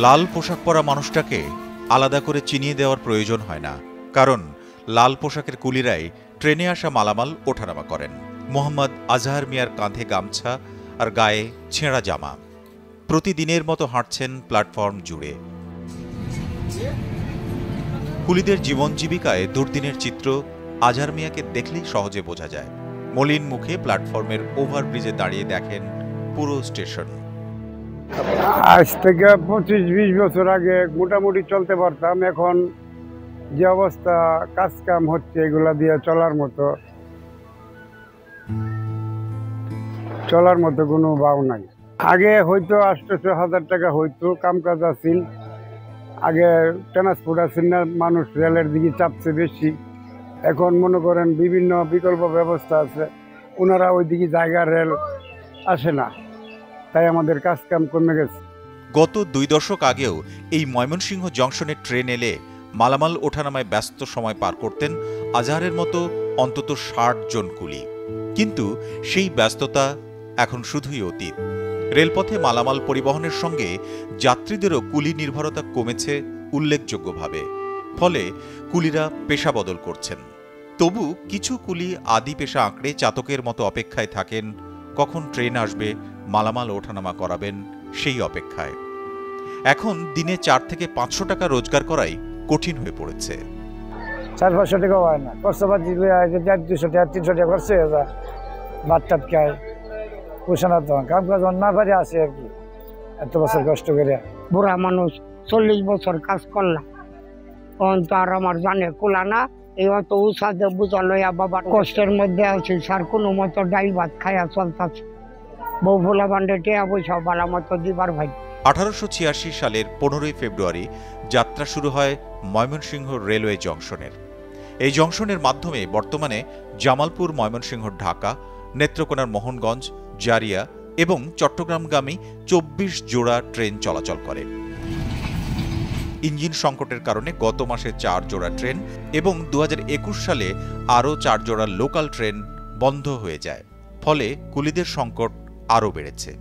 লাল পোশাক পরা মানুষটাকে আলাদা করে চিনিয়ে দেওয়ার প্রয়োজন হয় না, কারণ লাল পোশাকের কুলিরাই ট্রেনে আসা মালামাল ওঠানামা করেন। মোহাম্মদ আজহার মিয়ার কাঁধে গামছা আর গায়ে ছেঁড়া জামা, প্রতিদিনের মতো হাঁটছেন প্ল্যাটফর্ম জুড়ে। কুলিদের জীবন জীবিকায় দুর্দিনের চিত্র আজহার মিয়াকে দেখলেই সহজে বোঝা যায়। মলিন মুখে প্ল্যাটফর্মের ওভারব্রিজে দাঁড়িয়ে দেখেন পুরো স্টেশন। আজ থেকে 25-20 বছর আগে মোটামুটি চলতে পারতাম, এখন যে অবস্থা কাজ কাম হচ্ছে এগুলা দিয়ে চলার মতো কোনো ভাব নাই। আগে হয়তো 800-1000 টাকা হয়তো কাম কাজ আছিল, আগে ট্রান্সপোর্ট আছিল না, মানুষ রেলের দিকে চাপছে বেশি। এখন মনে করেন বিভিন্ন বিকল্প ব্যবস্থা আছে, ওনারা ওই দিকে জায়গা রেল আসে না, তাই আমাদের কাজ কাম কমে গেছে। গত 2 দশক আগেও এই ময়মনসিংহ জংশনে ট্রেন এলে মালামাল ওঠানামায় ব্যস্ত সময় পার করতেন আজহারের মতো অন্তত 60 জন কুলি। কিন্তু সেই ব্যস্ততা এখন শুধুই অতীত। রেলপথে মালামাল পরিবহনের সঙ্গে যাত্রীদেরও কুলি নির্ভরতা কমেছে উল্লেখযোগ্যভাবে। ফলে কুলিরা পেশা বদল করছেন। তবু কিছু কুলি আদি পেশা আঁকড়ে চাতকের মতো অপেক্ষায় থাকেন, কখন ট্রেন আসবে, মালামাল ওঠানামা করাবেন সেই অপেক্ষায়। এখন দিনে 4 থেকে 500 টাকা রোজগার করাই কঠিন হয়ে পড়েছে। 400-500 টাকা হয় না, খরচাপাতি 200 টাকা 300 টাকা খরচা হয়ে যায়। বাচ্চাত খায় পোষানো, তো কাম কাজ না পারে আছে আর কি, এত বছর কষ্ট করে। বুড়া মানুষ 40 বছর কাজ করলাম, তখন তো আর আমার জানে কোলা না, এই অত উৎসাহে বুঝা লইয়া বাবার কষ্টের মধ্যে আছি স্যার, কোনো মতো ডাইল ভাত খাইয়া চলতেছে। বউ ভোলা বান্ডে টেয়া পয়সা বালা মতো দিবার ভাই। 1886 সালের 15ই ফেব্রুয়ারি যাত্রা শুরু হয় ময়মনসিংহ রেলওয়ে জংশনের। এই জংশনের মাধ্যমে বর্তমানে জামালপুর, ময়মনসিংহ, ঢাকা, নেত্রকোনার মোহনগঞ্জ, জারিয়া এবং চট্টগ্রামগামী 24 জোড়া ট্রেন চলাচল করে। ইঞ্জিন সংকটের কারণে গত মাসে 4 জোড়া ট্রেন এবং 2021 সালে আরও 4 জোড়া লোকাল ট্রেন বন্ধ হয়ে যায়। ফলে কুলিদের সংকট আরও বেড়েছে।